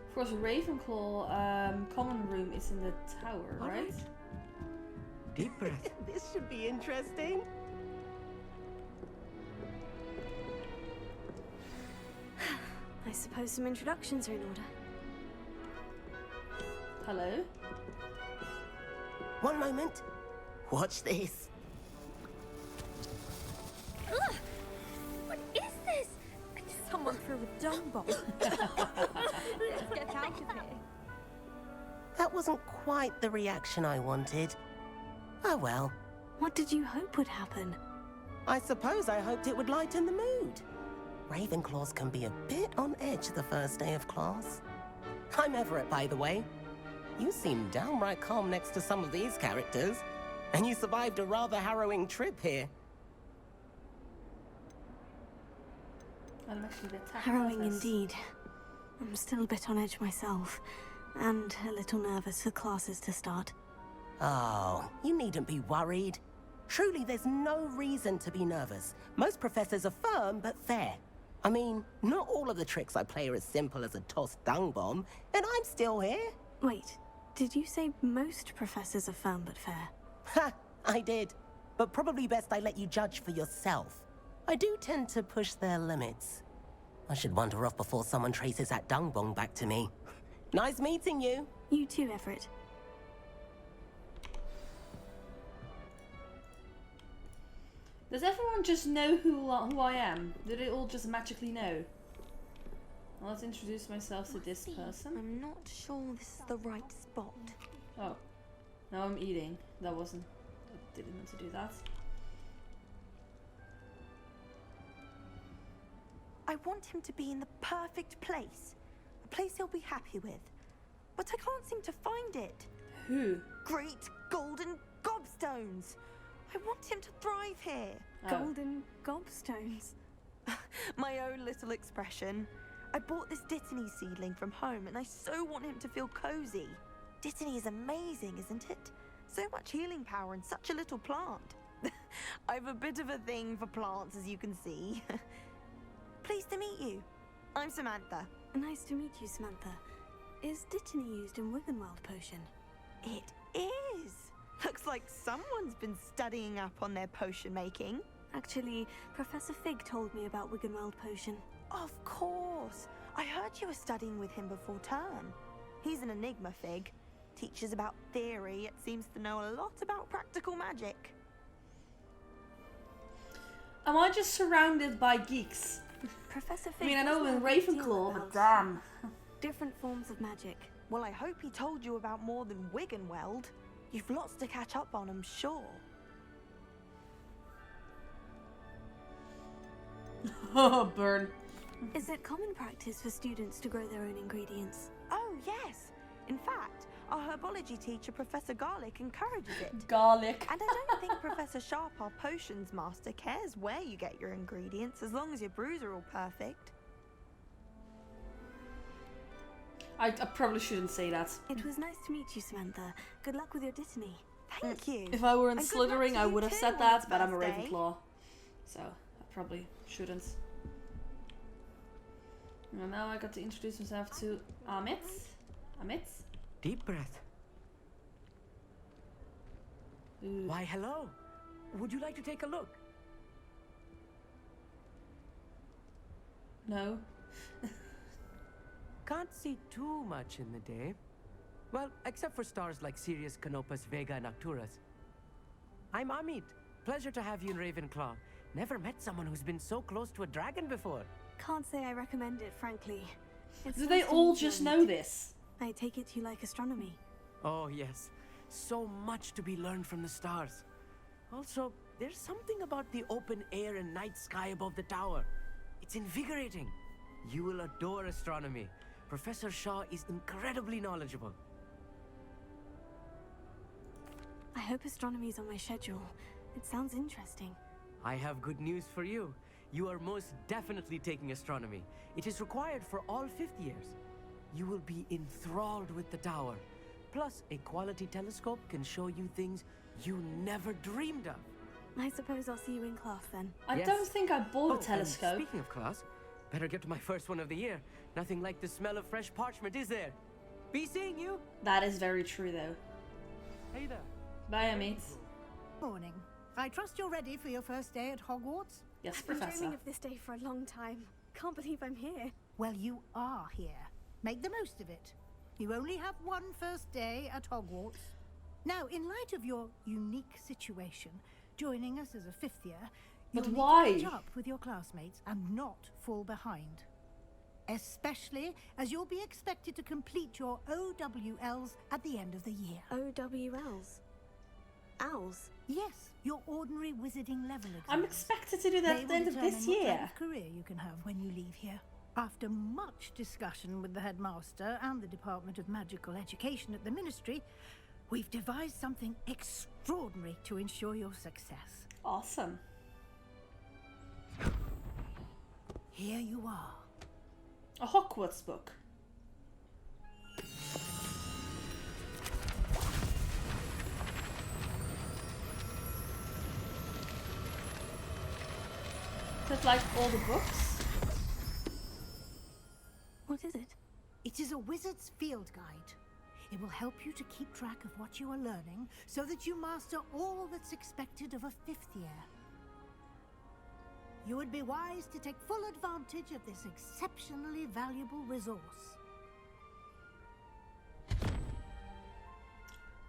Of course, Ravenclaw common room is in the tower, All right? Deep breath. This should be interesting. I suppose some introductions are in order. Hello? One moment. Watch this. Ugh! What is this? Someone threw a dung bomb. Let's get out of here. That wasn't quite the reaction I wanted. Oh well. What did you hope would happen? I suppose I hoped it would lighten the mood. Ravenclaws can be a bit on edge the first day of class. I'm Everett, by the way. You seem downright calm next to some of these characters. And you survived a rather harrowing trip here. I'm actually the attack Harrowing process. indeed. I'm still a bit on edge myself. And a little nervous for classes to start. Oh, you needn't be worried. Truly, there's no reason to be nervous. Most professors are firm but fair. I mean, not all of the tricks I play are as simple as a tossed dung bomb, and I'm still here. Wait, did you say most professors are firm but fair? Ha, I did. But probably best I let you judge for yourself. I do tend to push their limits. I should wander off before someone traces that dung bomb back to me. Nice meeting you. You too, Everett. Does everyone just know who I am? Do they all just magically know? Well, let's introduce myself to this person. I'm not sure this is the right spot. Oh, now I'm eating. That wasn't. I didn't mean to do that. I want him to be in the perfect place. A place he'll be happy with. But I can't seem to find it. Who? Great golden gobstones! I want him to thrive here. Oh. Golden gobstones. My own little expression. I bought this Dittany seedling from home and I so want him to feel cozy. Dittany is amazing, isn't it? So much healing power in such a little plant. I've a bit of a thing for plants, as you can see. Pleased to meet you. I'm Samantha. Nice to meet you, Samantha. Is Dittany used in Wiggenweld potion? It is. Looks like someone's been studying up on their potion making. Actually, Professor Fig told me about Wiggenweld potion. Of course. I heard you were studying with him before term. He's an enigma, Fig. Teaches about theory, yet seems to know a lot about practical magic. Am I just surrounded by geeks? Professor I Fig. mean, I know does I'm in a great deal Ravenclaw, but about damn. different forms of magic. Well, I hope he told you about more than Wiggenweld. You've lots to catch up on, I'm sure. Oh, burn. Is it common practice for students to grow their own ingredients? Oh, yes. In fact, our herbology teacher, Professor Garlick, encourages it. Garlic. And I don't think Professor Sharp, our potions master, cares where you get your ingredients as long as your brews are all perfect. I probably shouldn't say that. It was nice to meet you, Samantha. Good luck with your Dittany. Thank you. If I were in And good luck Slytherin, to I you would have too said on that, your but I'm a first day. Ravenclaw. So, I probably shouldn't. And now I got to introduce myself to Amit. Amit? Deep breath. Ooh. Why, hello. Would you like to take a look? No. Can't see too much in the day. Well, except for stars like Sirius, Canopus, Vega, and Arcturus. I'm Amit. Pleasure to have you in Ravenclaw. Never met someone who's been so close to a dragon before. Can't say I recommend it, frankly. It's Do they nice to all meet you, just Amit. know this? I take it you like astronomy. Oh, yes. So much to be learned from the stars. Also, there's something about the open air and night sky above the tower. It's invigorating. You will adore astronomy. Professor Shaw is incredibly knowledgeable. I hope astronomy's on my schedule. It sounds interesting. I have good news for you. You are most definitely taking astronomy. It is required for all fifth years. You will be enthralled with the tower. Plus, a quality telescope can show you things you never dreamed of. I suppose I'll see you in class then. I Yes. don't think I bought a and telescope. speaking of class, Better get to my first one of the year. Nothing like the smell of fresh parchment, is there? Be seeing you. That is very true, though. Hey there. Bye, mates. Morning. I trust you're ready for your first day at Hogwarts? Yes, I've been Professor. dreaming of this day for a long time. Can't believe I'm here. Well, you are here. Make the most of it. You only have one first day at Hogwarts. Now, in light of your unique situation, joining us as a fifth year, you'll But need why? to catch up with your classmates and not fall behind. Especially as you'll be expected to complete your OWLs at the end of the year. OWLs. Owls. Yes, your ordinary wizarding level exams. I'm expected to do that They at will the end of determine this what type year. of career you can have when you leave here. After much discussion with the headmaster and the Department of Magical Education at the Ministry, we've devised something extraordinary to ensure your success. Awesome. Here you are. A Hogwarts book. Is that like all the books? What is it? It is a wizard's field guide. It will help you to keep track of what you are learning so that you master all that's expected of a fifth year. You would be wise to take full advantage of this exceptionally valuable resource.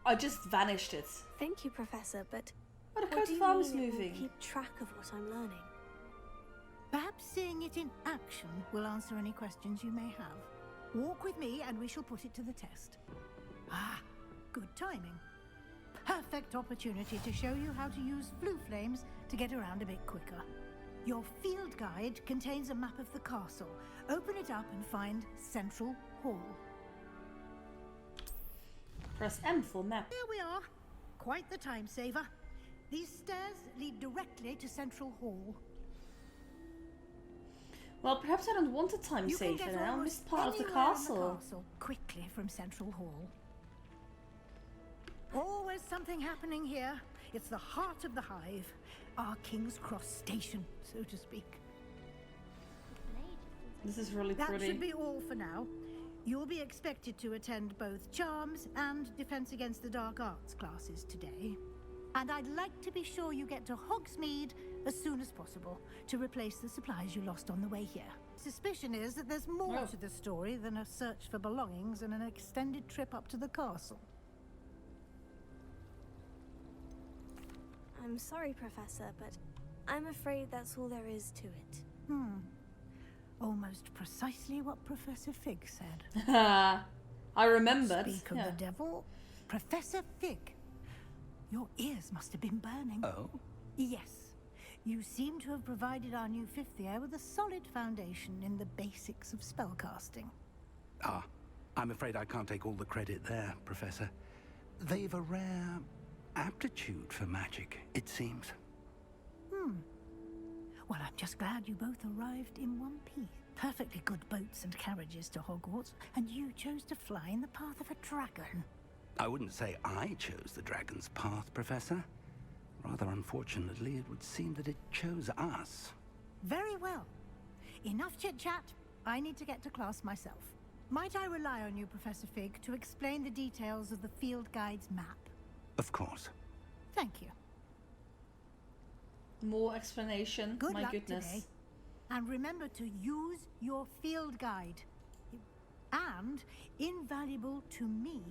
I just vanished it. Thank you, Professor, but Oh, the what coat do of you arms mean it will moving. keep track of what I'm learning? Perhaps seeing it in action will answer any questions you may have. Walk with me and we shall put it to the test. Ah, good timing. Perfect opportunity to show you how to use blue flames to get around a bit quicker. Your field guide contains a map of the castle. Open it up and find Central Hall. Press M for map. Here we are. Quite the time saver. These stairs lead directly to Central Hall. Well, perhaps I don't want a time You can saver get now. I almost missed part of the anywhere in castle. castle quickly from Central Hall. Always something happening here. It's the heart of the hive, our King's Cross station, so to speak. This is really That pretty. should be all for now. You'll be expected to attend both Charms and Defense Against the Dark Arts classes today. And I'd like to be sure you get to Hogsmeat as soon as possible to replace the supplies you lost on the way here. Suspicion is that there's more Oh. to the story than a search for belongings and an extended trip up to the castle. I'm sorry, Professor, but I'm afraid that's all there is to it. Almost precisely what Professor Fig said. I remembered. Speak of Yeah. the devil, Professor Fig. Your ears must have been burning. Oh? Yes. You seem to have provided our new fifth year with a solid foundation in the basics of spellcasting. Ah, I'm afraid I can't take all the credit there, Professor. They've a rare aptitude for magic, it seems. Well, I'm just glad you both arrived in one piece. Perfectly good boats and carriages to Hogwarts, and you chose to fly in the path of a dragon. I wouldn't say I chose the dragon's path, Professor. Rather unfortunately, it would seem that it chose us. Very well. Enough chit-chat. I need to get to class myself. Might I rely on you, Professor Fig, to explain the details of the field guide's map? Of course. Thank you. More explanation. Good My luck goodness. today. And remember to use your field guide. And invaluable to me,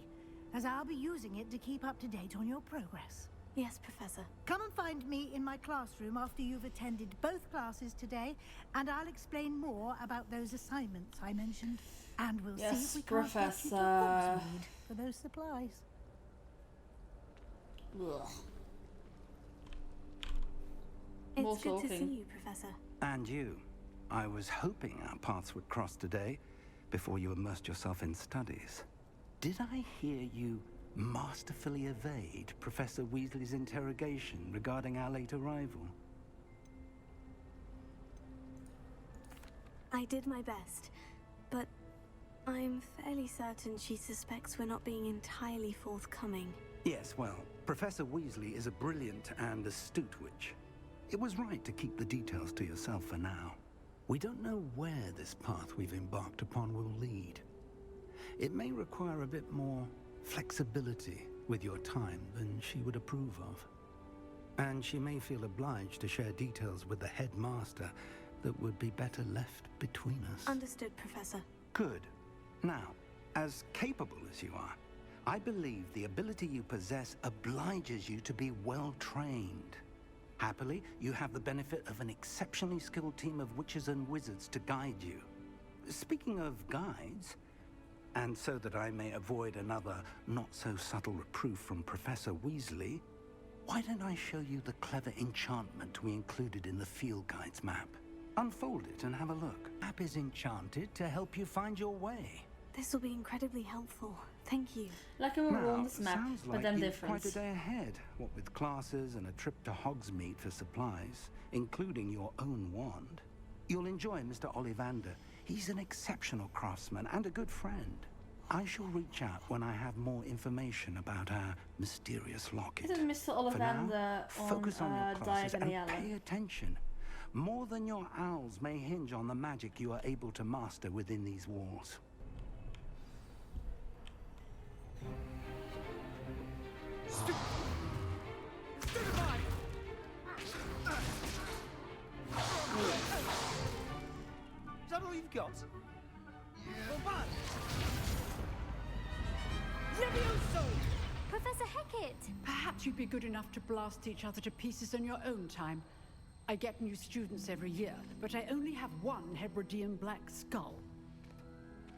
as I'll be using it to keep up to date on your progress. Yes, Professor. Come and find me in my classroom after you've attended both classes today, and I'll explain more about those assignments I mentioned. And we'll see Yes, if we can't get you to Professor. Hogsmeat for those supplies. Ugh. It's More good to see talking. you, Professor. And you. I was hoping our paths would cross today, before you immersed yourself in studies. Did I hear you masterfully evade Professor Weasley's interrogation regarding our late arrival? I did my best, but I'm fairly certain she suspects we're not being entirely forthcoming. Yes, well, Professor Weasley is a brilliant and astute witch. It was right to keep the details to yourself for now. We don't know where this path we've embarked upon will lead. It may require a bit more flexibility with your time than she would approve of. And she may feel obliged to share details with the headmaster that would be better left between us. Understood, Professor. Good. Now, as capable as you are, I believe the ability you possess obliges you to be well trained. Happily, you have the benefit of an exceptionally skilled team of witches and wizards to guide you. Speaking of guides, and so that I may avoid another not-so-subtle reproof from Professor Weasley, why don't I show you the clever enchantment we included in the field guide's map? Unfold it and have a look. The map is enchanted to help you find your way. This will be incredibly helpful. Thank you. Like we were on Now, this map, sounds but like then you're different. quite a day ahead, what with classes and a trip to Hogsmeat for supplies, including your own wand. You'll enjoy Mr. Ollivander. He's an exceptional craftsman and a good friend. I shall reach out when I have more information about our mysterious locket. Isn't Mr. For now, Ollivander focus on your classes and Diagon pay attention. More than your owls may hinge on the magic you are able to master within these walls. Is that all you've got? Well, what? Levioso! Professor Hecat! Perhaps you'd be good enough to blast each other to pieces in your own time. I get new students every year, but I only have one Hebridean black skull.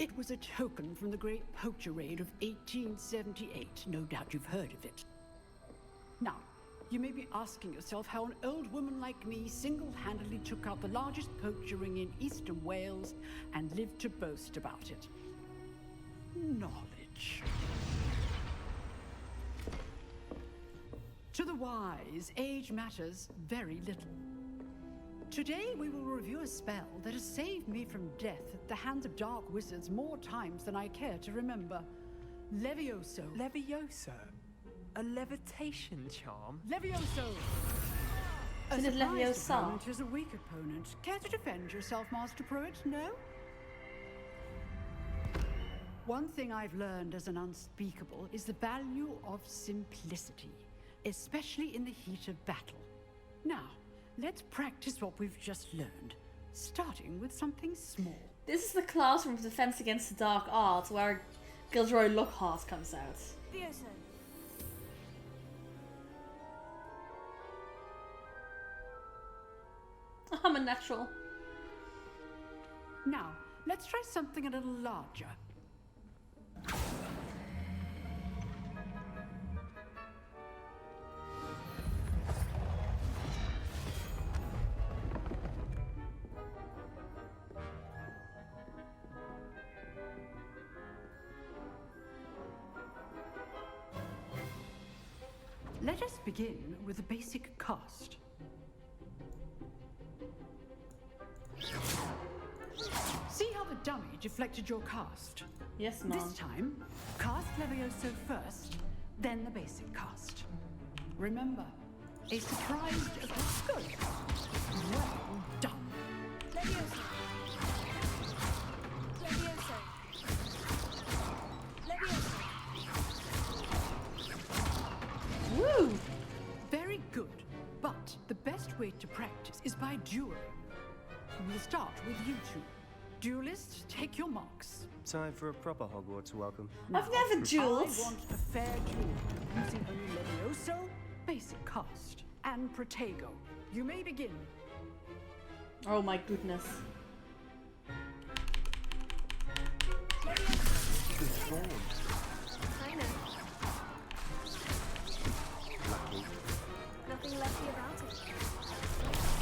It was a token from the Great Poacher Raid of 1878. No doubt you've heard of it. Now, you may be asking yourself how an old woman like me single-handedly took out the largest poacher ring in eastern Wales and lived to boast about it. Knowledge. To the wise, age matters very little. Today we will review a spell that has saved me from death at the hands of dark wizards more times than I care to remember. Levioso. Levioso? A levitation charm? Levioso! A Is it surprised Leviosa? opponent is a weak opponent. Care to defend yourself, Master Pruitt? No? One thing I've learned as an unspeakable is the value of simplicity, especially in the heat of battle. Now, let's practice what we've just learned, starting with something small. This is the classroom of Defense Against the Dark Arts where Gilderoy Lockhart comes out. Levioso! I'm a natural. Now, let's try something a little larger. Let us begin with a basic cast. See how the dummy deflected your cast? Yes, Mom. This time, cast Levioso first, then the basic cast. Remember, a surprised good. Well done. Levioso! Levioso! Levioso! Woo! Very good. But the best way to practice is by dueling. We'll start with you two. Duelists, take your marks. Time for a proper Hogwarts welcome. I've never dueled. I want a fair duel, using only Levioso, basic cast, and Protego. You may begin. Oh my goodness. Good form. I know. Lucky. Nothing lucky about it.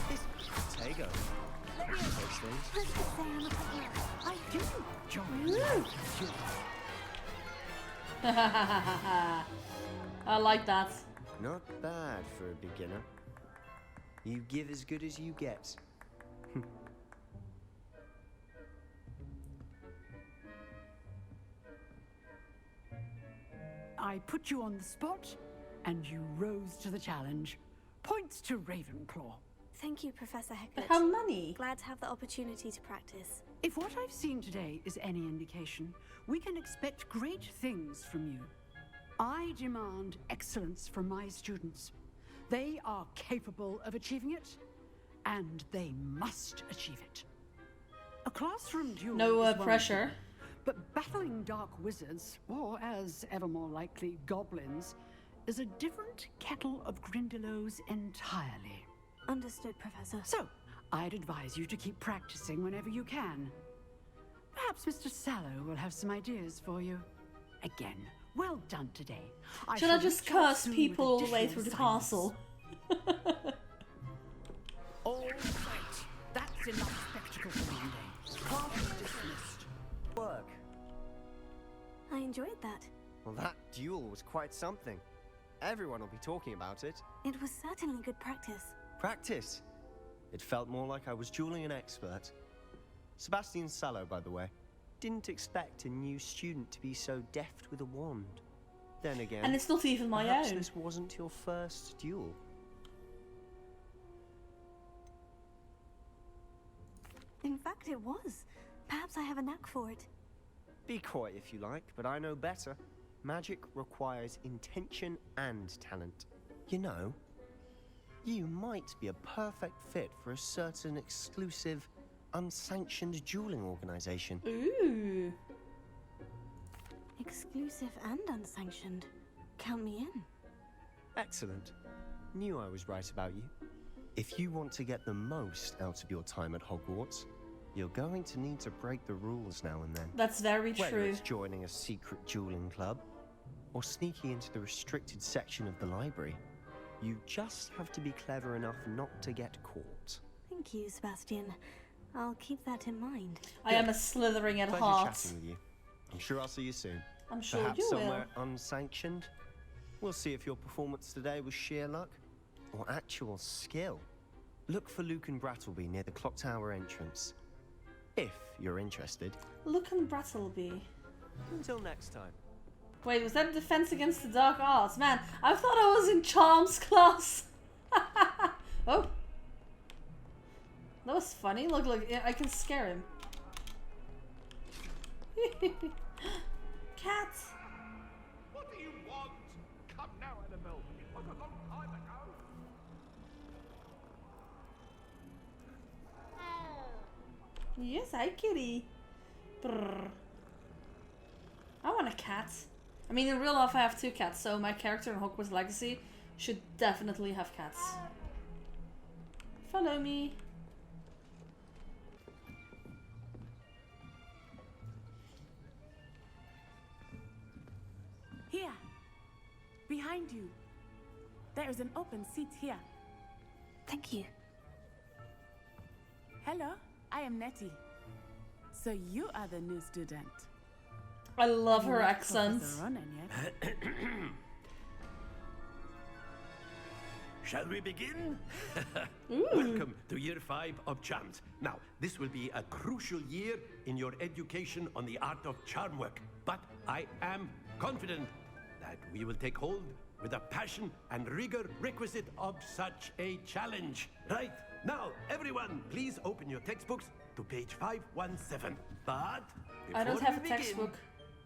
This Tego. Those things. Let's just say I'm a partner. I do enjoy I like that. Not bad for a beginner. You give as good as you get. I put you on the spot, and you rose to the challenge. Points to Ravenclaw. Thank you, Professor Heckert. But how many? Glad to have the opportunity to practice. If what I've seen today is any indication, we can expect great things from you. I demand excellence from my students. They are capable of achieving it, and they must achieve it. A classroom duel No is one pressure. thing, but battling dark wizards, or as ever more likely, goblins, is a different kettle of Grindylows entirely. Understood, Professor. So, I'd advise you to keep practicing whenever you can. Perhaps Mr. Sallow will have some ideas for you. Again, well done today. Should I shall just reach out curse soon people all with the way through additional the assignments. castle? All right. That's enough spectacle for one day. Class dismissed. Work. I enjoyed that. Well, that duel was quite something. Everyone will be talking about it. It was certainly good practice. Practice. It felt more like I was dueling an expert. Sebastian Sallow, by the way. Didn't expect a new student to be so deft with a wand. Then again, And it's not even my perhaps own. this wasn't your first duel. In fact, it was. Perhaps I have a knack for it. Be coy if you like, but I know better. Magic requires intention and talent. You know, you might be a perfect fit for a certain exclusive, unsanctioned dueling organization. Ooh. Exclusive and unsanctioned. Count me in. Excellent. Knew I was right about you. If you want to get the most out of your time at Hogwarts, you're going to need to break the rules now and then. That's very Whether true. it's joining a secret dueling club, or sneaking into the restricted section of the library, you just have to be clever enough not to get caught. Thank you, Sebastian. I'll keep that in mind. I am a slithering at Pleasure heart. chatting with you. I'm sure I'll see you soon. I'm sure Perhaps you somewhere will. unsanctioned. We'll see if your performance today was sheer luck or actual skill. Look for Luke and Brattleby near the clock tower entrance. If you're interested. Look and Brattleby. Until next time. Wait, was that defense against the dark arts? Man, I thought I was in charms class. Oh. That was funny. Look, I can scare him. Cat. What do you want? Come now, Annabelle. It was a long time ago. Yes, hi, kitty. Brrr. I want a cat. I mean, in real life, I have 2 cats, so my character in Hogwarts Legacy should definitely have cats. Follow me. Here. Behind you. There is an open seat here. Thank you. Hello, I am Nettie. So you are the new student. I love You her met accent. Professor Ronan yet? Shall we begin? Ooh. Welcome to Year 5 of Charms. Now, this will be a crucial year in your education on the art of charm work. But I am confident that we will take hold with the passion and rigor requisite of such a challenge. Right, now, everyone, please open your textbooks to page 517. But I don't before have a we begin, textbook.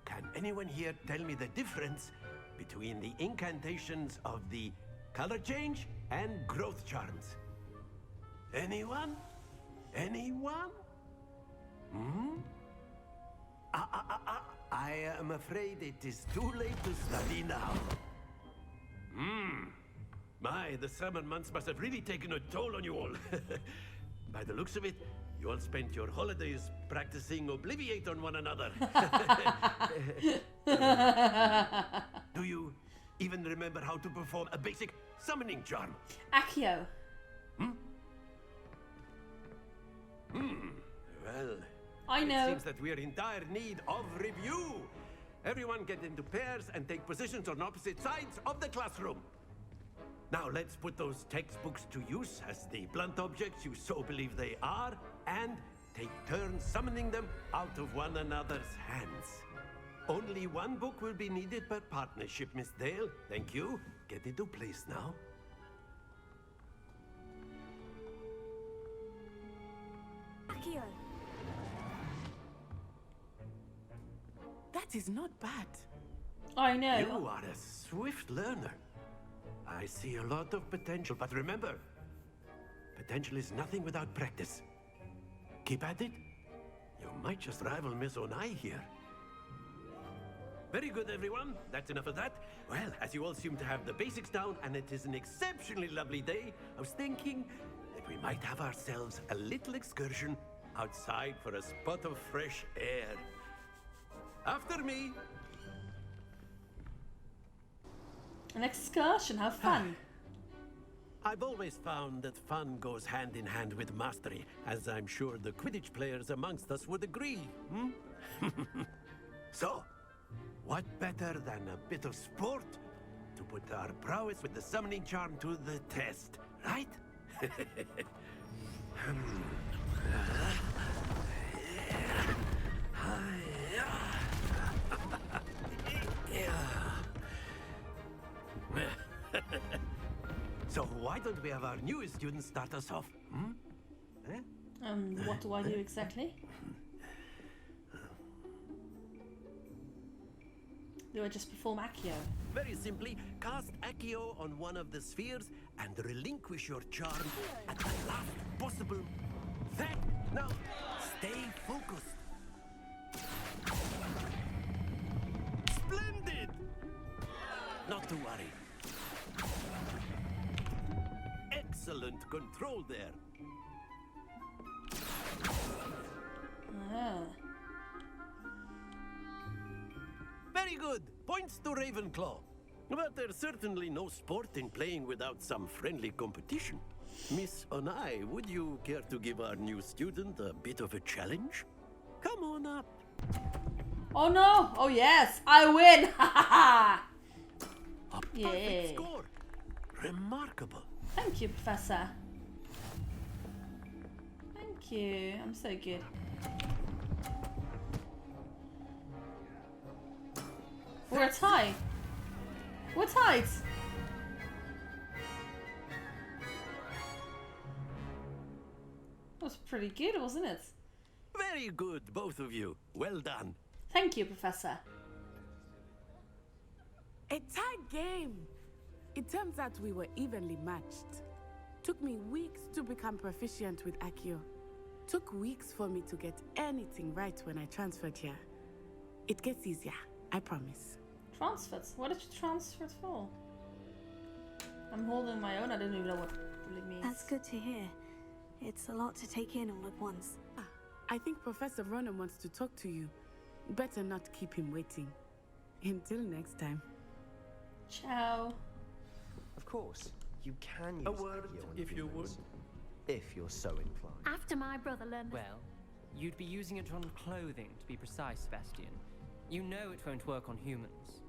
Can anyone here tell me the difference between the incantations of the color change and growth charms? Anyone? Anyone? Hmm? I am afraid it is too late to study now. My, the summer months must have really taken a toll on you all. By the looks of it, you all spent your holidays practicing Obliviate on one another. Do you even remember how to perform a basic summoning charm? Accio. Well, I know. It seems that we are in dire need of review. Everyone get into pairs and take positions on opposite sides of the classroom. Now let's put those textbooks to use as the blunt objects you so believe they are, and take turns summoning them out of one another's hands. Only one book will be needed per partnership, Miss Dale. Thank you. Get into place now. That is not bad. I know. You are a swift learner. I see a lot of potential, but remember, potential is nothing without practice. Keep at it. You might just rival Miss Onai here. Very good, everyone. That's enough of that. Well, as you all seem to have the basics down, and it is an exceptionally lovely day, I was thinking that we might have ourselves a little excursion outside for a spot of fresh air. After me. An excursion, have fun. I've always found that fun goes hand in hand with mastery, as I'm sure the Quidditch players amongst us would agree. So, what better than a bit of sport to put our prowess with the summoning charm to the test, right? So why don't we have our newest student start us off? What do I do exactly? Do I just perform Accio? Very simply, cast Accio on one of the spheres and relinquish your charm at the last possible. Now, stay focused. Splendid! Not to worry. Excellent control there. Very good. Points to Ravenclaw. But there's certainly no sport in playing without some friendly competition. Miss Onai, would you care to give our new student a bit of a challenge? Come on up. Oh no! Oh yes! I win! A perfect score. Remarkable. Thank you, Professor. Thank you. I'm so good. We're a tie. We're tied. That was pretty good, wasn't it? Very good, both of you. Well done. Thank you, Professor. A tight game. It turns out we were evenly matched. Took me weeks to become proficient with Accio. Took weeks for me to get anything right when I transferred here. It gets easier, I promise. Transferred? What did you transfer it for? I'm holding my own. I don't even know what it really means. That's good to hear. It's a lot to take in all at once. I think Professor Ronan wants to talk to you. Better not keep him waiting. Until next time. Ciao. Of course, you can use A word, Accio on if you humans, if you're so inclined. After my brother learned. Well, you'd be using it on clothing, to be precise, Sebastian. You know it won't work on humans.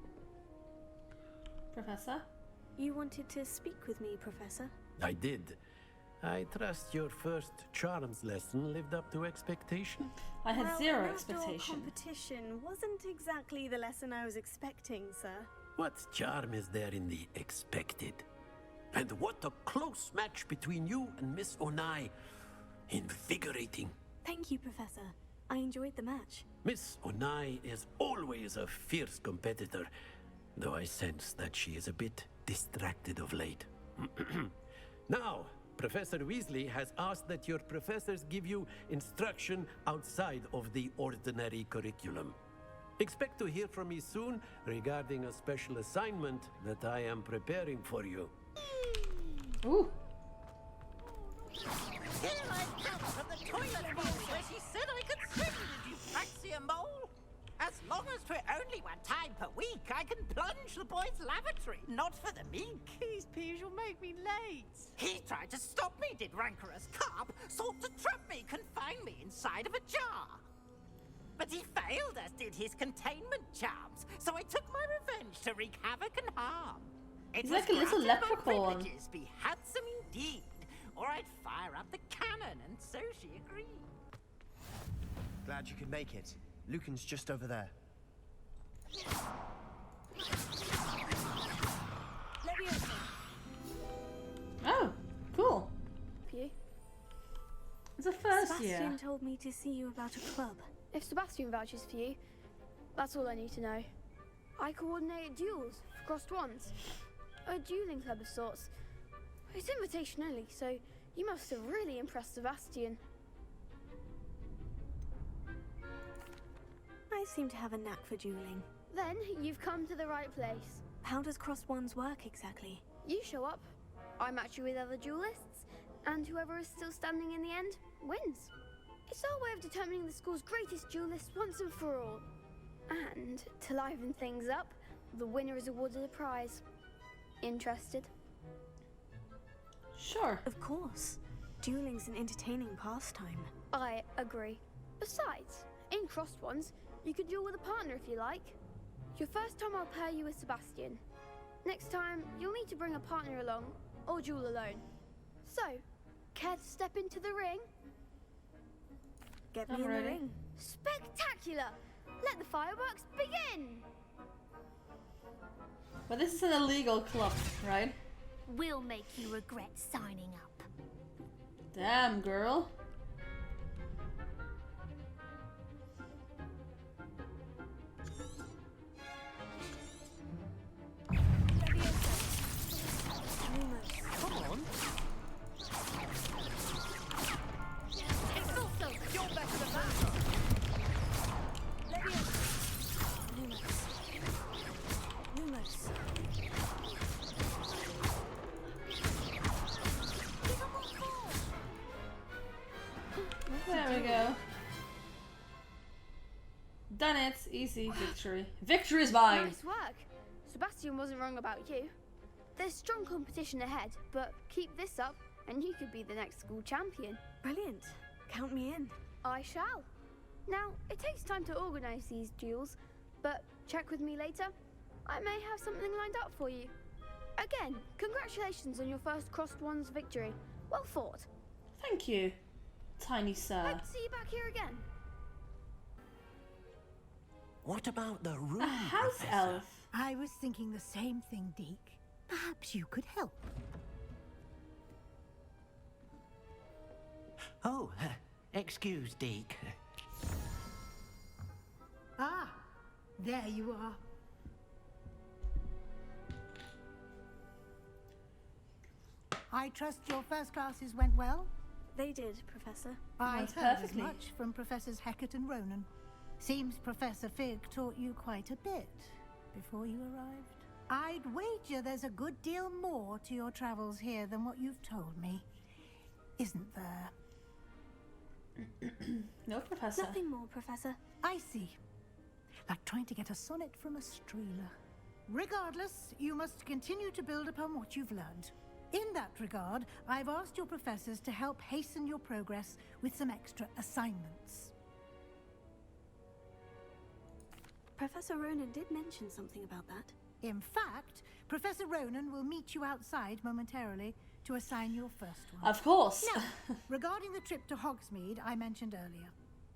Professor? You wanted to speak with me, Professor? I did. I trust your first charms lesson lived up to expectation. I had well, zero an outdoor expectation. Competition wasn't exactly the lesson I was expecting, sir. What charm is there in the expected? And what a close match between you and Miss Onai. Invigorating. Thank you, Professor. I enjoyed the match. Miss Onai is always a fierce competitor, though I sense that she is a bit distracted of late. Now, Professor Weasley has asked that your professors give you instruction outside of the ordinary curriculum. Expect to hear from me soon regarding a special assignment that I am preparing for you. Ooh. Here I come from the toilet bowl where she said I could swim, did you fancy a mole? As long as for only one time per week, I can plunge the boys' lavatory. Not for the meek. These peas will make me late. He tried to stop me, did rancorous carp. Sought to trap me, confine me inside of a jar. But he failed, as did his containment charms. So I took my revenge to wreak havoc and harm. He's like a little leprechaun. Be handsome indeed, or I'd fire up the cannon, and so she agreed. Glad you could make it. Lucan's just over there. Oh, cool. You? It's a first Sebastian year. told me to see you about a club. If Sebastian vouches for you, That's all I need to know. I coordinate duels for crossed wands. A dueling club of sorts. It's invitation only, so you must have really impressed Sebastian. I seem to have a knack for dueling. Then you've come to the right place. How does crossed wands work exactly? You show up, I match you with other duelists, and whoever is still standing in the end wins. It's our way of determining the school's greatest duelist once and for all. And to liven things up, the winner is awarded a prize. Interested? Sure. Of course. Dueling's an entertaining pastime. I agree. Besides, in crossed ones, you could duel with a partner if you like. Your first time I'll pair you with Sebastian. Next time, you'll need to bring a partner along, or duel alone. So, care to step into the ring? Get me in the ring. Spectacular! Let the fireworks begin! But this is an illegal club, right? We'll make you regret signing up. Damn, girl. Come on. You're better than that. Lumos. There we go. Done it. Easy victory. Victory is mine. Nice work. Sebastian wasn't wrong about you. There's strong competition ahead, but keep this up and you could be the next school champion. Brilliant. Count me in. I shall. Now, it takes time to organise these duels, but check with me later. I may have something lined up for you. Again, congratulations on your first crossed wands victory. Well fought. Thank you, tiny sir. Hope to see you back here again. What about the room, A house Professor? elf. I was thinking the same thing, Deke. Perhaps you could help. Oh, excuse, Deke. Ah, there you are. I trust your first classes went well? They did, Professor. I Went heard as perfectly. much from Professors Hecat and Ronan. Seems Professor Fig taught you quite a bit before you arrived. I'd wager there's a good deal more to your travels here than what you've told me. Isn't there? No, Professor. Nothing more, Professor. I see. Like trying to get a sonnet from a streeler. Regardless, you must continue to build upon what you've learned. In that regard, I've asked your professors to help hasten your progress with some extra assignments. Professor Ronan did mention something about that. In fact, Professor Ronan will meet you outside momentarily to assign your first one. Of course. Now, regarding the trip to Hogsmeat I mentioned earlier,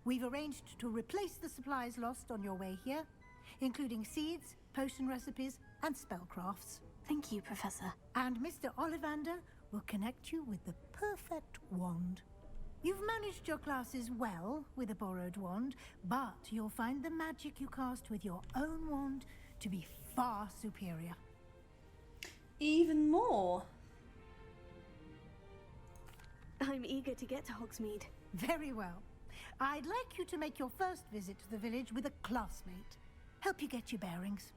we've arranged to replace the supplies lost on your way here, including seeds, potion recipes, and spellcrafts. Thank you, Professor. And Mr. Ollivander will connect you with the perfect wand. You've managed your classes well with a borrowed wand, but you'll find the magic you cast with your own wand to be far superior. Even more. I'm eager to get to Hogsmeat. Very well. I'd like you to make your first visit to the village with a classmate. Help you get your bearings.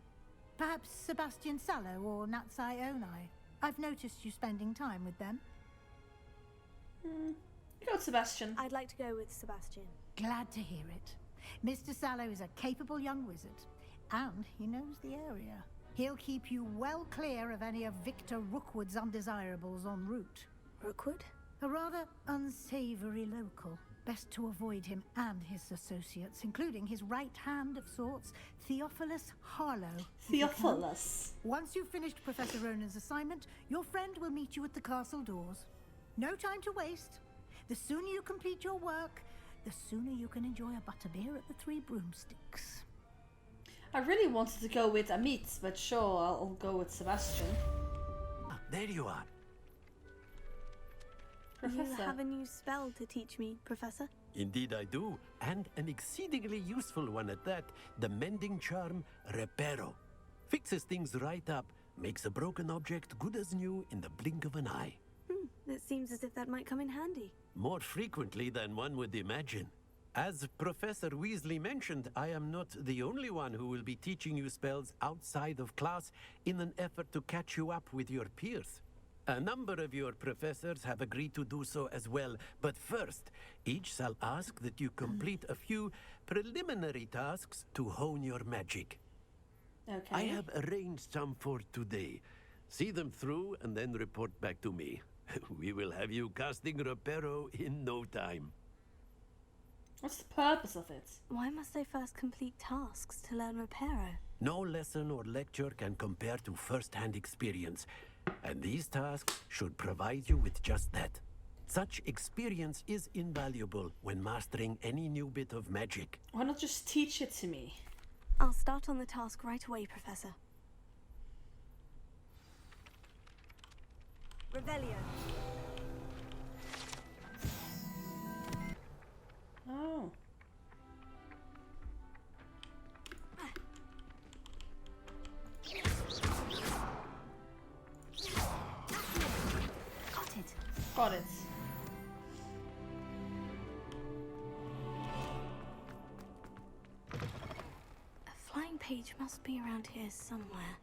Perhaps Sebastian Sallow or Natsai Onai. I've noticed you spending time with them. Go, Sebastian. I'd like to go with Sebastian. Glad to hear it. Mr. Sallow is a capable young wizard, and he knows the area. He'll keep you well clear of any of Victor Rookwood's undesirables en route. Rookwood? A rather unsavory local. Best to avoid him and his associates, including his right hand of sorts, Theophilus Harlow. Theophilus. Once you've finished Professor Ronan's assignment, your friend will meet you at the castle doors. No time to waste. The sooner you complete your work, the sooner you can enjoy a butterbeer at the Three Broomsticks. I really wanted to go with Amit, but sure, I'll go with Sebastian. There you are. You Professor. have a new spell to teach me, Professor? Indeed I do, and an exceedingly useful one at that. The mending charm Reparo. Fixes things right up, makes a broken object good as new in the blink of an eye. It seems as if that might come in handy. More frequently than one would imagine. As Professor Weasley mentioned, I am not the only one who will be teaching you spells outside of class in an effort to catch you up with your peers. A number of your professors have agreed to do so as well, but first, each shall ask that you complete a few preliminary tasks to hone your magic. Okay. I have arranged some for today. See them through and then report back to me. We will have you casting Reparo in no time. What's the purpose of it? Why must I first complete tasks to learn Reparo? No lesson or lecture can compare to first-hand experience, and these tasks should provide you with just that. Such experience is invaluable when mastering any new bit of magic. Why not just teach it to me? I'll start on the task right away, Professor. Revelio. Oh. Got it. Got it. A flying page must be around here somewhere.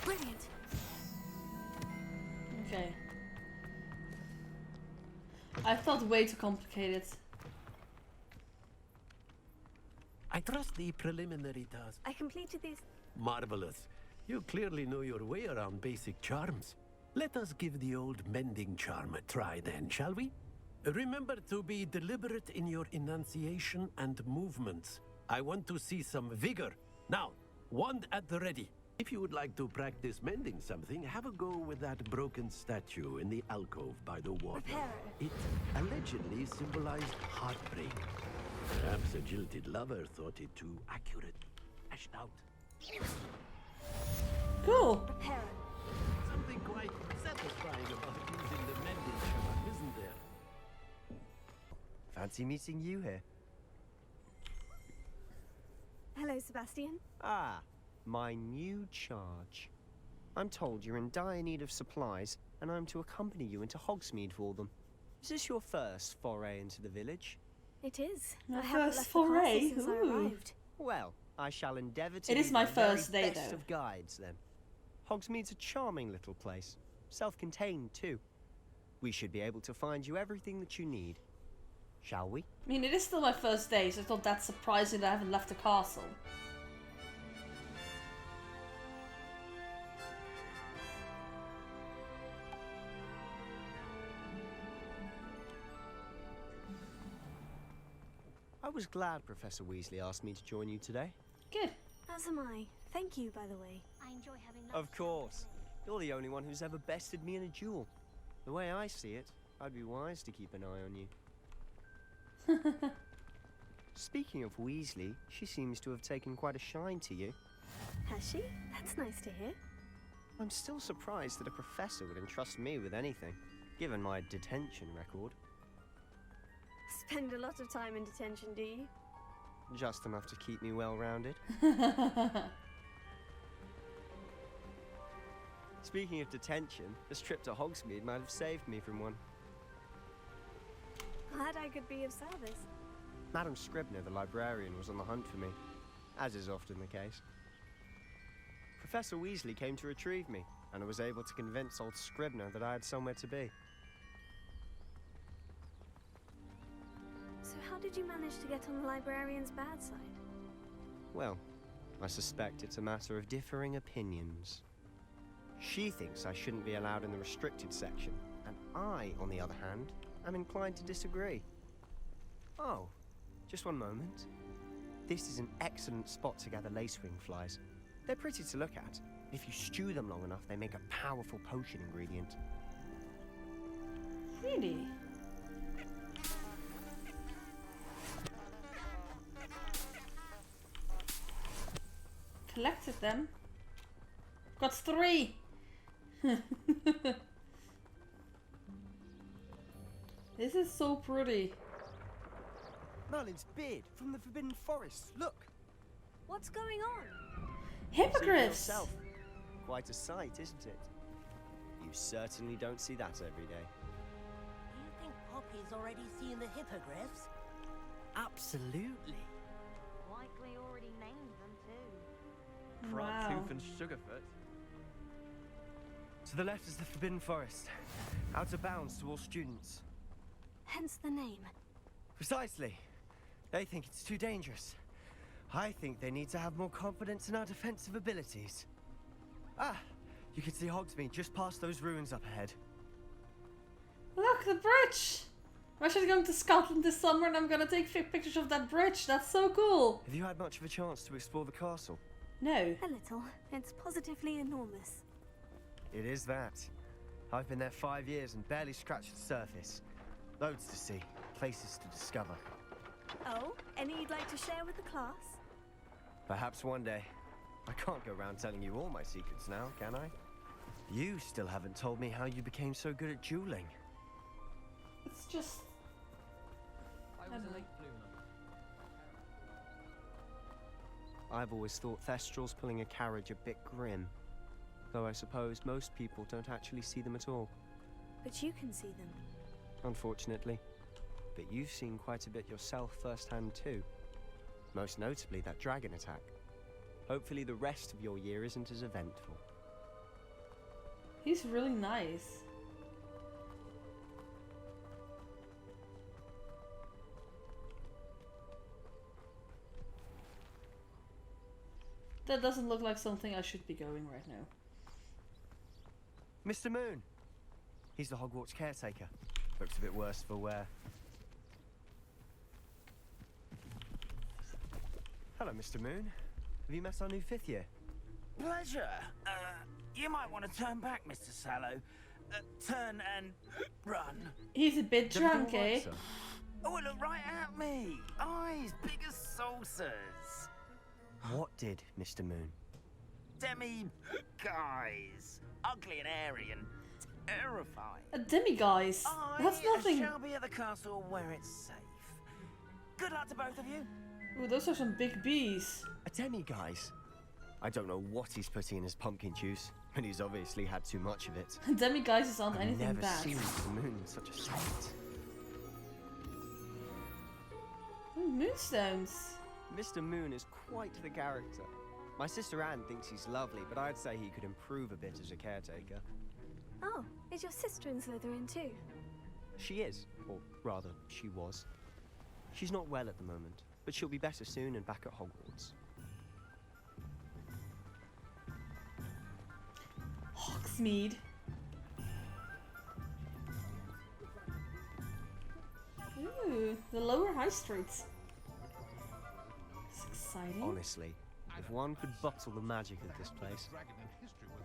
Brilliant. Okay. I thought way too complicated. I trust the preliminary task. I completed these. Marvelous. You clearly know your way around basic charms. Let us give the old mending charm a try then, shall we? Remember to be deliberate in your enunciation and movements. I want to see some vigor. Now, wand at the ready. If you would like to practice mending something, have a go with that broken statue in the alcove by the water. It allegedly symbolized heartbreak. Perhaps a jilted lover thought it too accurate. Lashed out. Cool. Something quite satisfying about using the mending charm, isn't there? Fancy meeting you here. Hello, Sebastian. Ah, my new charge. I'm told you're in dire need of supplies, and I'm to accompany you into Hogsmeat for them. Is this your first foray into the village? It is. My I haven't first left the castle foray? since I Ooh. arrived. Well, I shall endeavour to It be is my the very first day, best though. of guides, then. Hogsmeade's a charming little place. Self-contained, too. We should be able to find you everything that you need. Shall we? I mean, it is still my first day, so it's not that surprising that I haven't left the castle. I was glad Professor Weasley asked me to join you today. Good. As am I. Thank you, by the way. I enjoy having Of course. You're the only one who's ever bested me in a duel. The way I see it, I'd be wise to keep an eye on you. Speaking of Weasley, she seems to have taken quite a shine to you. Has she? That's nice to hear. I'm still surprised that a professor would entrust me with anything, given my detention record. Spend a lot of time in detention, do you? Just enough to keep me well-rounded. Speaking of detention, this trip to Hogsmeat might have saved me from one. Glad I could be of service. Madam Scribner, the librarian, was on the hunt for me, as is often the case. Professor Weasley came to retrieve me, and I was able to convince old Scribner that I had somewhere to be. So how did you manage to get on the librarian's bad side? Well, I suspect it's a matter of differing opinions. She thinks I shouldn't be allowed in the restricted section, and I, on the other hand, am inclined to disagree. Oh, just one moment. This is an excellent spot to gather lacewing flies. They're pretty to look at. If you stew them long enough, they make a powerful potion ingredient. Really? Collected them. Got 3. This is so pretty. Merlin's beard from the Forbidden Forest. Look. What's going on? Hippogriffs! See for yourself. Quite a sight, isn't it? You certainly don't see that every day. Do you think Poppy's already seen the hippogriffs? Absolutely. Likely already named them too. Wow. and Sugarfoot. To the left is the Forbidden Forest. Out of bounds to all students. Hence the name. Precisely. They think it's too dangerous. I think they need to have more confidence in our defensive abilities. Ah, you can see Hogsmeat just past those ruins up ahead. Look, the bridge! I'm actually going to Scotland this summer and I'm gonna take pictures of that bridge. That's so cool. Have you had much of a chance to explore the castle? No. A little. It's positively enormous. It is that. I've been there 5 years and barely scratched the surface. Loads to see, places to discover. Oh, any you'd like to share with the class? Perhaps one day. I can't go around telling you all my secrets now, can I? You still haven't told me how you became so good at dueling. It's just... I was a late bloomer. I've always thought Thestrals pulling a carriage a bit grim. Though I suppose most people don't actually see them at all. But you can see them. Unfortunately. But you've seen quite a bit yourself firsthand too. Most notably that dragon attack. Hopefully the rest of your year isn't as eventful. He's really nice. That doesn't look like something I should be going right now. Mr. Moon! He's the Hogwarts caretaker. Looks a bit worse for wear. Hello, Mr. Moon. Have you met our new 5th year? Pleasure. You might want to turn back, Mr. Sallow. Turn and run. He's a bit drunk, eh? Oh, look right at me. Eyes big as saucers. What did, Mr. Moon? Guys. Ugly and airy and terrifying. A demi-guise? That's nothing. I shall be at the castle where it's safe. Good luck to both of you. Ooh, those are some big bees. A demi-guise? I don't know what he's putting in his pumpkin juice, but he's obviously had too much of it. Demi-guises aren't I've anything never bad. seen Mr. Moon in such a state. Ooh, moonstones. Mr. Moon is quite the character. My sister Anne thinks he's lovely, but I'd say he could improve a bit as a caretaker. Oh, is your sister in Slytherin too? She is, or rather, she was. She's not well at the moment, but she'll be better soon and back at Hogwarts. Hogsmeat. Ooh, the lower high streets. It's exciting. Honestly, if one could bottle the magic of this place.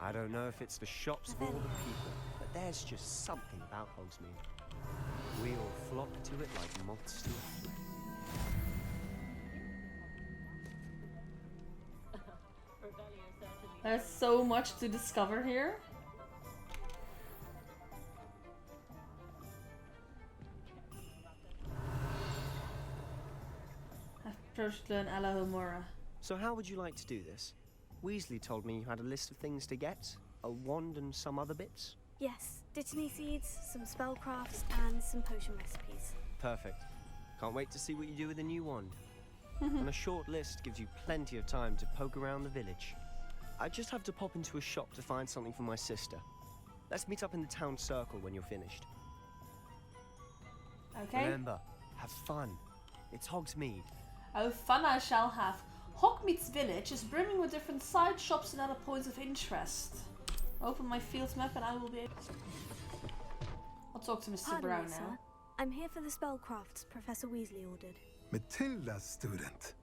I don't know if it's the shops or the people, but there's just something about Hogsmeat. We all flock to it like moths to a flame. There's so much to discover here. I've first learned Alahomora. So how would you like to do this? Weasley told me you had a list of things to get, a wand and some other bits. Yes, Dittany seeds, some spellcrafts, and some potion recipes. Perfect. Can't wait to see what you do with the new wand. And a short list gives you plenty of time to poke around the village. I just have to pop into a shop to find something for my sister. Let's meet up in the town circle when you're finished. Okay. Remember, have fun. It's Hogsmeat. Oh, fun I shall have. Hogmeat's village is brimming with different side shops and other points of interest. Open my field map and I will be able to... I'll talk to Mr. Pardon Brown me, now. sir. I'm here for the spellcrafts Professor Weasley ordered. Matilda's student.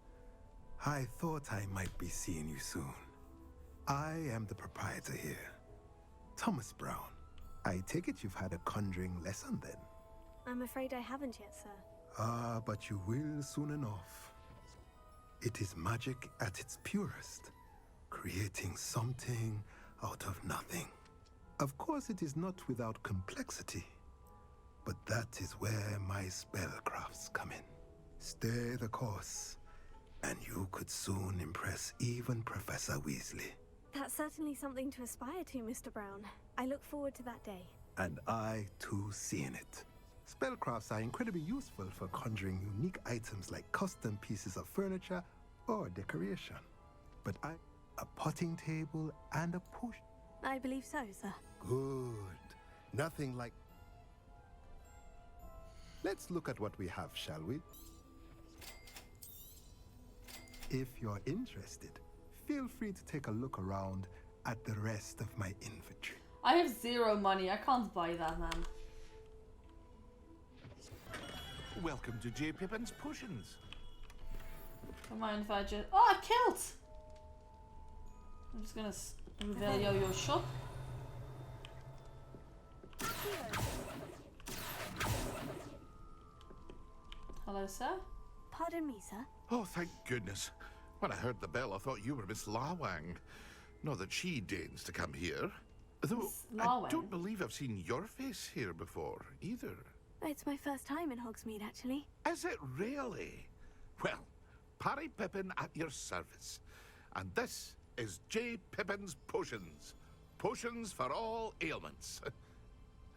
I thought I might be seeing you soon. I am the proprietor here, Thomas Brown. I take it you've had a conjuring lesson then? I'm afraid I haven't yet, sir. Ah, but you will soon enough. It is magic at its purest, creating something out of nothing. Of course, it is not without complexity. But that is where my spellcrafts come in. Stay the course, and you could soon impress even Professor Weasley. That's certainly something to aspire to, Mr. Brown. I look forward to that day. And I, too, see in it. Spellcrafts are incredibly useful for conjuring unique items like custom pieces of furniture or decoration. But a potting table and a potion. I believe so, sir. Good. Nothing like... Let's look at what we have, shall we? If you're interested, feel free to take a look around at the rest of my inventory. I have 0 money. I can't buy that, man. Welcome to J. Pippin's Potions. Don't mind if I just... Oh, a kilt! I'm just gonna reveal your shop. Hello, sir. Pardon me, sir. Oh, thank goodness. When I heard the bell, I thought you were Miss Lawang. Not that she deigns to come here. Though I don't believe I've seen your face here before, either. It's my first time in Hogsmeat, actually. Is it really? Well, Parry Pippin at your service. And this is J. Pippin's Potions. Potions for all ailments.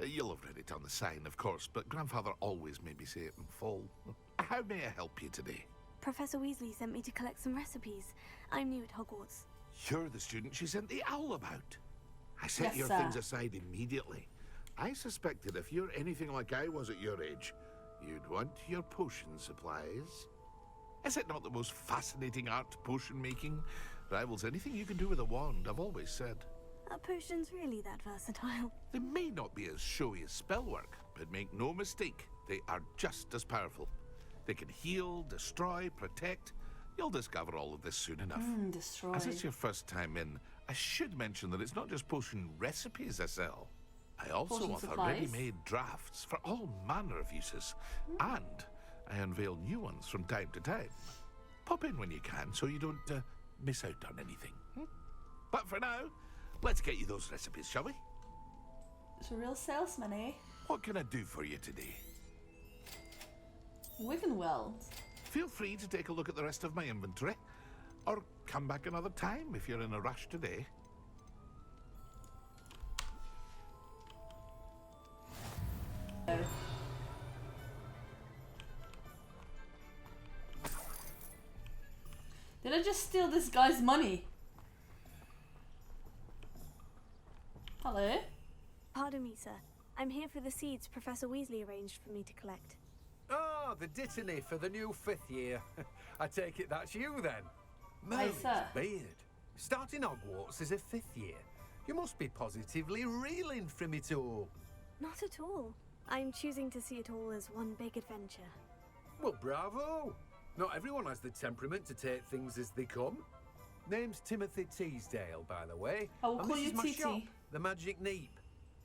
You'll have read it on the sign, of course, but Grandfather always made me say it in full. How may I help you today? Professor Weasley sent me to collect some recipes. I'm new at Hogwarts. You're the student she sent the owl about. I set Yes, your sir. things aside immediately. I suspected if you're anything like I was at your age, you'd want your potion supplies. Is it not the most fascinating art, potion making? Rivals anything you can do with a wand, I've always said. Are potions really that versatile? They may not be as showy as spellwork, but make no mistake, they are just as powerful. They can heal, destroy, protect. You'll discover all of this soon enough. Destroy. As it's your first time in, I should mention that it's not just potion recipes I sell. I also Potion offer supplies? ready-made drafts for all manner of uses. And I unveil new ones from time to time. Pop in when you can so you don't miss out on anything. But for now, let's get you those recipes, shall we? It's a real salesman, eh? What can I do for you today? Wiggenweld. Feel free to take a look at the rest of my inventory, or come back another time if you're in a rush today. Did I just steal this guy's money? Hello? Pardon me, sir. I'm here for the seeds Professor Weasley arranged for me to collect. Oh, the dittany for the new 5th year. I take it that's you then. Aye, sir. Beard. Starting Hogwarts as a 5th year. You must be positively reeling from it all. Not at all. I'm choosing to see it all as one big adventure. Well, bravo. Not everyone has the temperament to take things as they come. Name's Timothy Teasdale, by the way. I will and call this you is my TT. shop, the Magic Neep.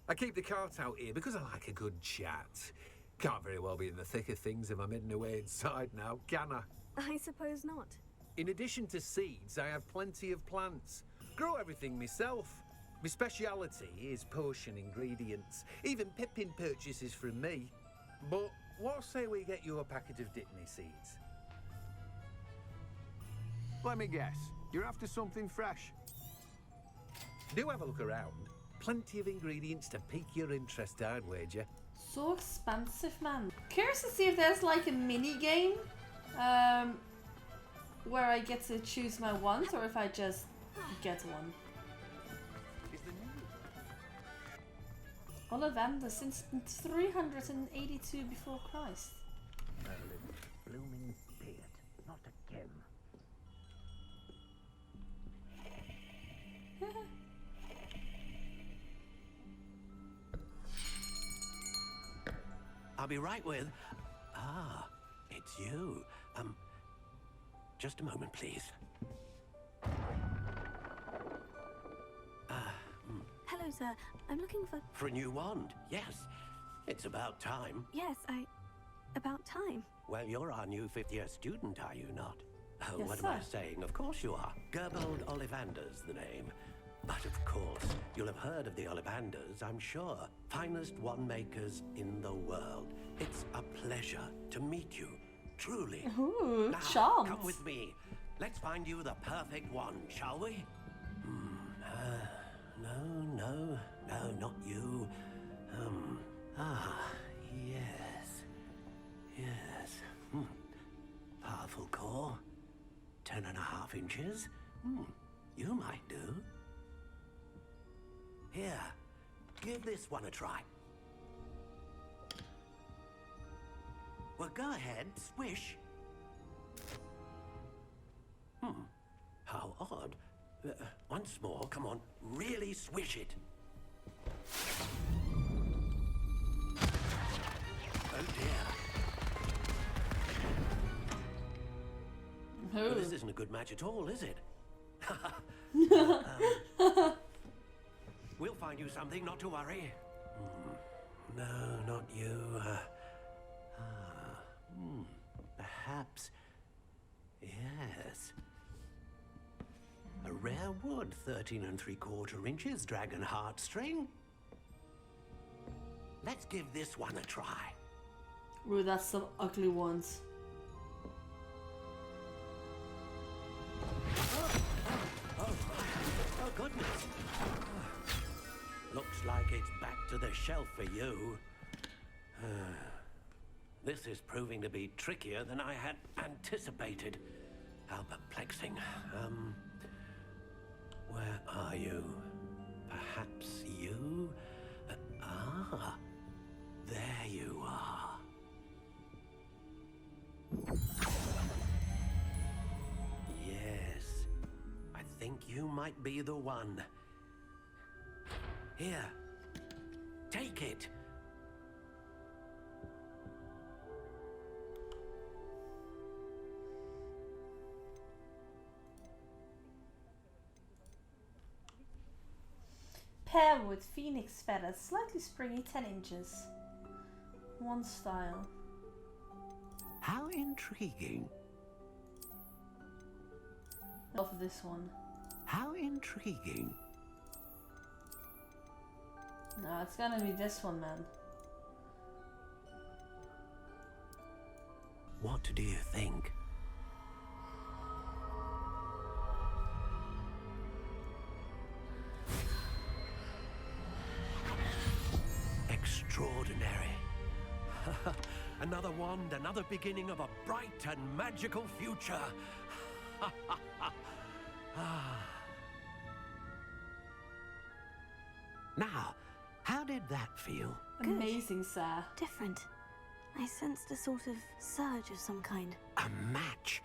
I keep the cart out here because I like a good chat. Can't very well be in the thick of things if I'm hidden away inside now, can I? I suppose not. In addition to seeds, I have plenty of plants. Grow everything myself. My speciality is potion ingredients. Even Pippin purchases from me. But what say we get you a packet of Dittany seeds? Let me guess. You're after something fresh. Do have a look around. Plenty of ingredients to pique your interest, I'd wager. So expensive, man. Curious to see if there's like a mini game where I get to choose my wand, or if I just get one. Ollivander since 382 before Christ. Blooming beard, not again. I'll be right with... Ah, it's you. Just a moment, please. Hello, sir. I'm looking for... For a new wand, yes. It's about time. Yes, about time. Well, you're our new 5th year student, are you not? Oh, Yes, what am I sir. saying? Of course you are. Gerbold Ollivander's the name. But of course, you'll have heard of the Ollivanders, I'm sure. finest wand makers in the world. It's a pleasure to meet you, truly. Ooh, now, charmed. come with me. Let's find you the perfect wand, shall we? No, not you. Yes. Powerful core. 10.5 inches. You might do. Here, give this one a try. Well, go ahead, swish. How odd. Once more, come on, really swish it. Oh dear. Well, this isn't a good match at all, is it? We'll find you something, not to worry. No, not you. Perhaps. Yes. A rare wood, 13 3/4 inches, dragon heartstring. Let's give this one a try. Ooh, that's some ugly ones. Oh, goodness. Looks like it's back to the shelf for you. This is proving to be trickier than I had anticipated. How perplexing. Where are you? Perhaps you? There you are. Yes, I think you might be the one. Here, take it. Pear wood, phoenix feathers, slightly springy, 10 inches. One style. How intriguing. Love this one. How intriguing. No, it's gonna be this one, man. What do you think? Extraordinary. Another wand, another beginning of a bright and magical future. Now, how did that feel? Good. Amazing, sir. Different. I sensed a sort of surge of some kind. A match.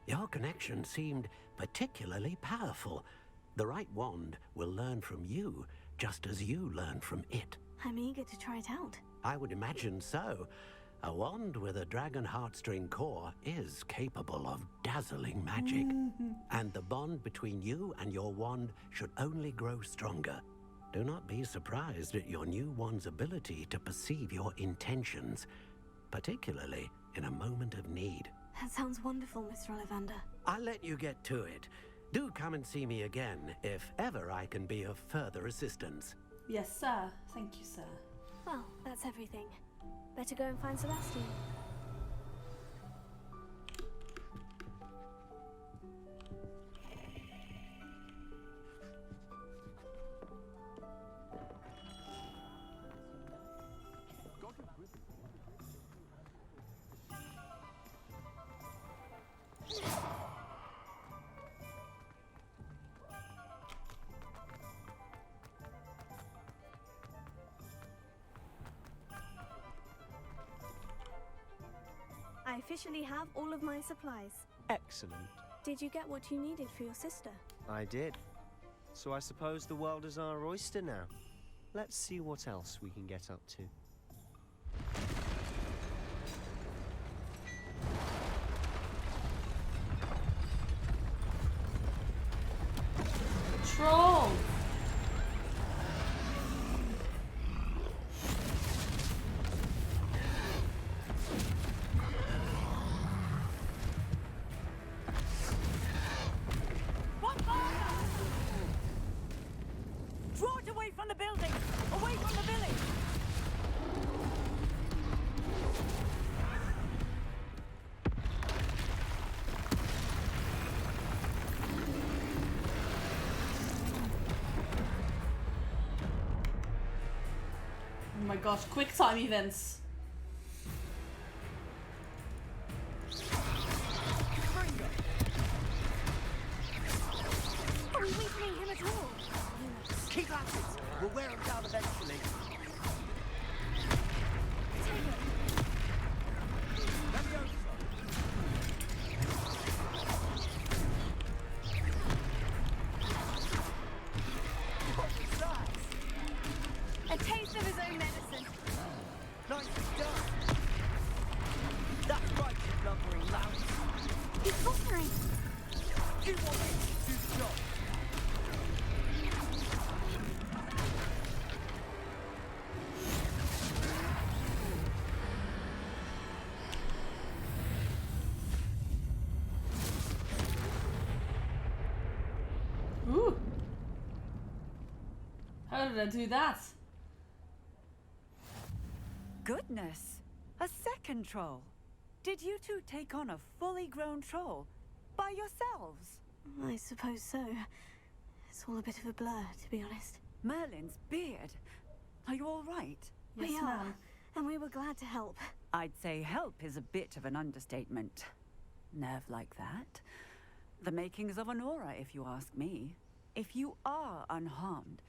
Your connection seemed particularly powerful. The right wand will learn from you, just as you learn from it. I'm eager to try it out. I would imagine so. A wand with a dragon heartstring core is capable of dazzling magic. And the bond between you and your wand should only grow stronger. Do not be surprised at your new wand's ability to perceive your intentions, particularly in a moment of need. That sounds wonderful, Mr. Ollivander. I'll let you get to it. Do come and see me again if ever I can be of further assistance. Yes, sir. Thank you, sir. Well, that's everything. Better go and find Sebastian. I officially have all of my supplies. Excellent. Did you get what you needed for your sister? I did. So I suppose the world is our oyster now. Let's see what else we can get up to. Troll! Draw it away from the building! Away from the village! my gosh, quick time events. Are we weakening him at all? Keep at it. We'll wear him down eventually. A taste of his own medicine. Nicely done. That's right, you lumbering louse. He's buffering. You want me to do the job? Ooh. How did I do that? Goodness! A second troll! Did you two take on a fully grown troll? By yourselves? I suppose so. It's all a bit of a blur, to be honest. Merlin's beard. Are you all right? We are, and we were glad to help. I'd say help is a bit of an understatement. Nerve like that. The makings of an aura, if you ask me. If you are unharmed,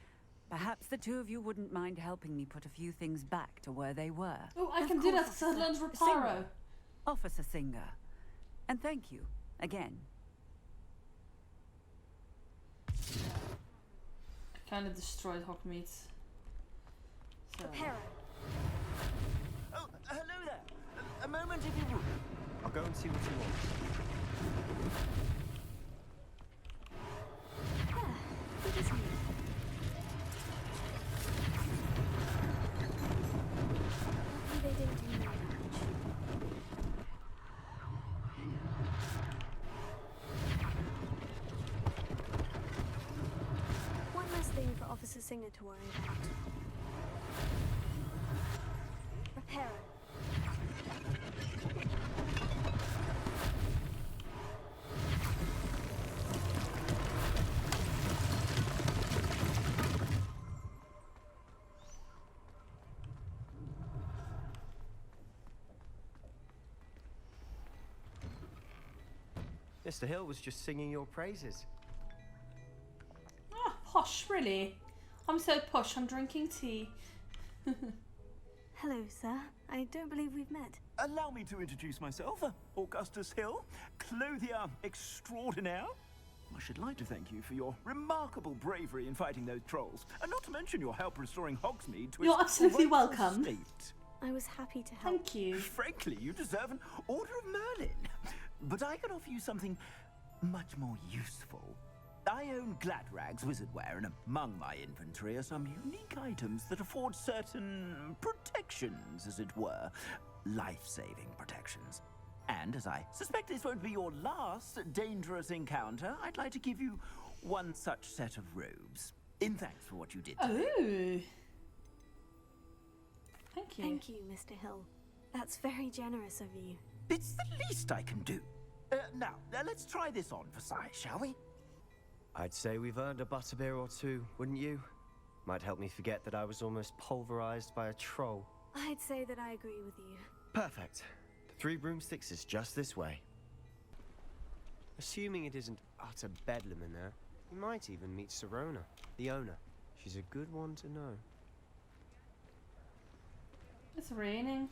perhaps the two of you wouldn't mind helping me put a few things back to where they were. Oh, I can do that because I learned Reparo. Officer Singer. And thank you, again. I kind of destroyed Hogsmeat. So. Oh, hello there. A moment if you would. I'll go and see what you want. Good as new. Luckily they didn't do no damage. One less thing for Officer Singer to worry about. Reparo. Mr. Hill was just singing your praises. Ah, posh, really? I'm so posh, I'm drinking tea. Hello, sir. I don't believe we've met. Allow me to introduce myself, Augustus Hill, clothier extraordinaire. I should like to thank you for your remarkable bravery in fighting those trolls, and not to mention your help restoring Hogsmeat to You're its absolutely rightful welcome. state. I was happy to help. Thank you. Frankly, you deserve an Order of Merlin. But I can offer you something much more useful. I own Gladrag's wizardware, and among my inventory are some unique items that afford certain protections, as it were. Life-saving protections. And as I suspect this won't be your last dangerous encounter, I'd like to give you one such set of robes. In thanks for what you did to me. Oh. Thank you. Thank you, Mr. Hill. That's very generous of you. It's the least I can do. Now, let's try this on for size, shall we? I'd say we've earned a butterbeer or two, wouldn't you? Might help me forget that I was almost pulverized by a troll. I'd say that I agree with you. Perfect. The 3 broomsticks is just this way. Assuming it isn't utter bedlam in there, we might even meet Serona, the owner. She's a good one to know. It's raining.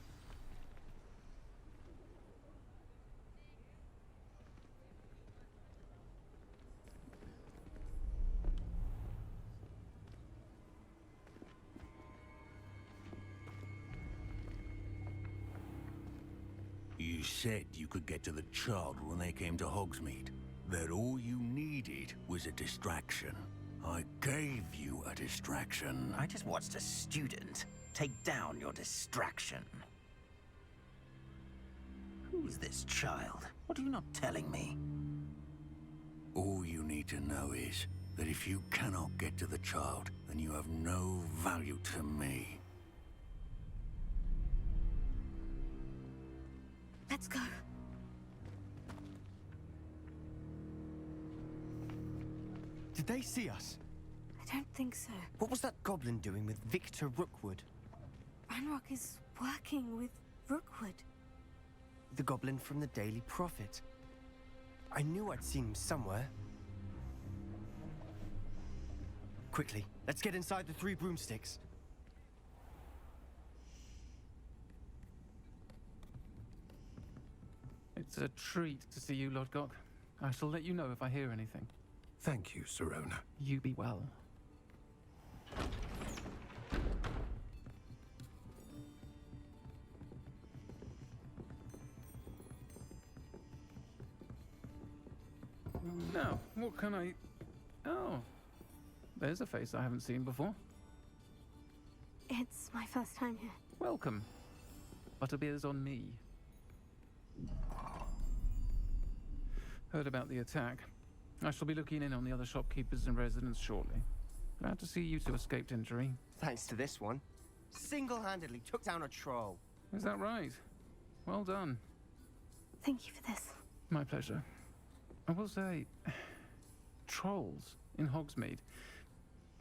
You said you could get to the child when they came to Hogsmeat. That all you needed was a distraction. I gave you a distraction. I just watched a student take down your distraction. Who is this child? What are you not telling me? All you need to know is that if you cannot get to the child, then you have no value to me. Let's go. Did they see us? I don't think so. What was that goblin doing with Victor Rookwood? Ranrock is working with Rookwood. The goblin from the Daily Prophet. I knew I'd seen him somewhere. Quickly, let's get inside the 3 broomsticks. It's a treat to see you, Lodgok. I shall let you know if I hear anything. Thank you, Serona. You be well. Now, what can I... Oh, there's a face I haven't seen before. It's my first time here. Welcome. Butterbeer's on me. Heard about the attack. I shall be looking in on the other shopkeepers and residents shortly. Glad to see you two escaped injury. Thanks to this one. Single-handedly took down a troll. Is that right? Well done. Thank you for this. My pleasure. I will say, trolls in Hogsmeat.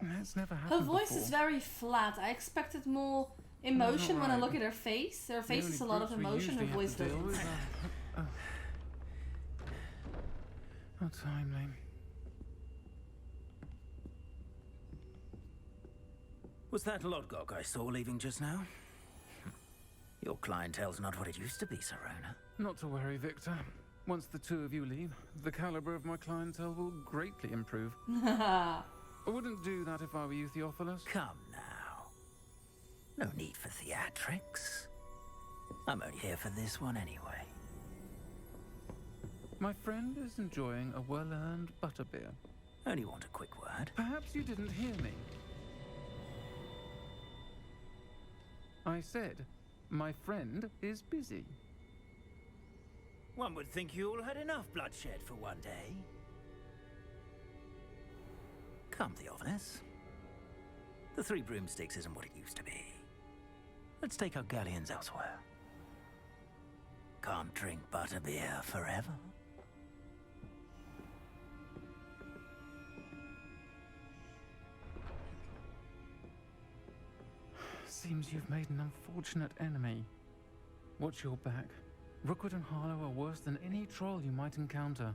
That's never happened Her voice before. is very flat. I expected more emotion when I look at her face. Her face is a lot of emotion. Her voice doesn't. How timely. Was that Lodgok I saw leaving just now? Your clientele's not what it used to be, Serona. Not to worry, Victor. Once the two of you leave, the caliber of my clientele will greatly improve. I wouldn't do that if I were you, Theophilus. Come now. No need for theatrics. I'm only here for this one anyway. My friend is enjoying a well-earned butterbeer. Only want a quick word. Perhaps you didn't hear me. I said, my friend is busy. One would think you all had enough bloodshed for one day. Come, Theophilus. The 3 broomsticks isn't what it used to be. Let's take our galleons elsewhere. Can't drink butterbeer forever. Seems you've made an unfortunate enemy. Watch your back. Rookwood and Harlow are worse than any troll you might encounter.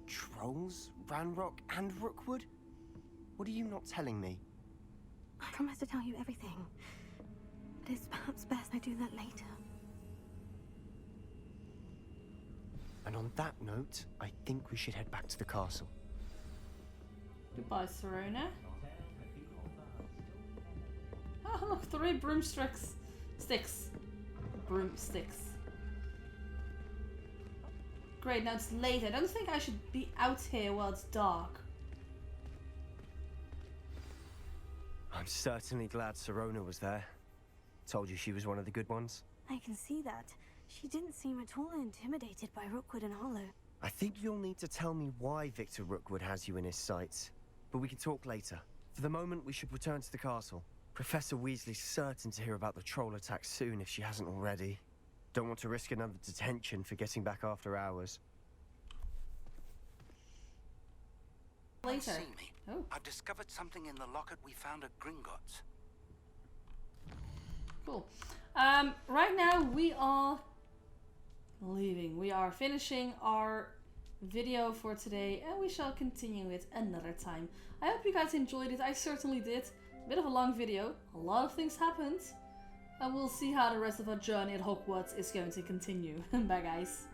Trolls? Ranrock and Rookwood? What are you not telling me? I promise to tell you everything. But it's perhaps best I do that later. And on that note, I think we should head back to the castle. Goodbye, Serona. Oh, look, 3 broomsticks. Broomsticks. Great, now it's late. I don't think I should be out here while it's dark. I'm certainly glad Serona was there. Told you she was one of the good ones. I can see that. She didn't seem at all intimidated by Rookwood and Hollow. I think you'll need to tell me why Victor Rookwood has you in his sights. But we can talk later. For the moment, we should return to the castle. Professor Weasley's certain to hear about the troll attack soon if she hasn't already. Don't want to risk another detention for getting back after hours. Later. See me. Oh. I've discovered something in the locket we found at Gringotts. Cool. Right now we are leaving. We are finishing our video for today and we shall continue it another time. I hope you guys enjoyed it. I certainly did. A bit of a long video. A lot of things happened. And we'll see how the rest of our journey at Hogwarts is going to continue. Bye guys.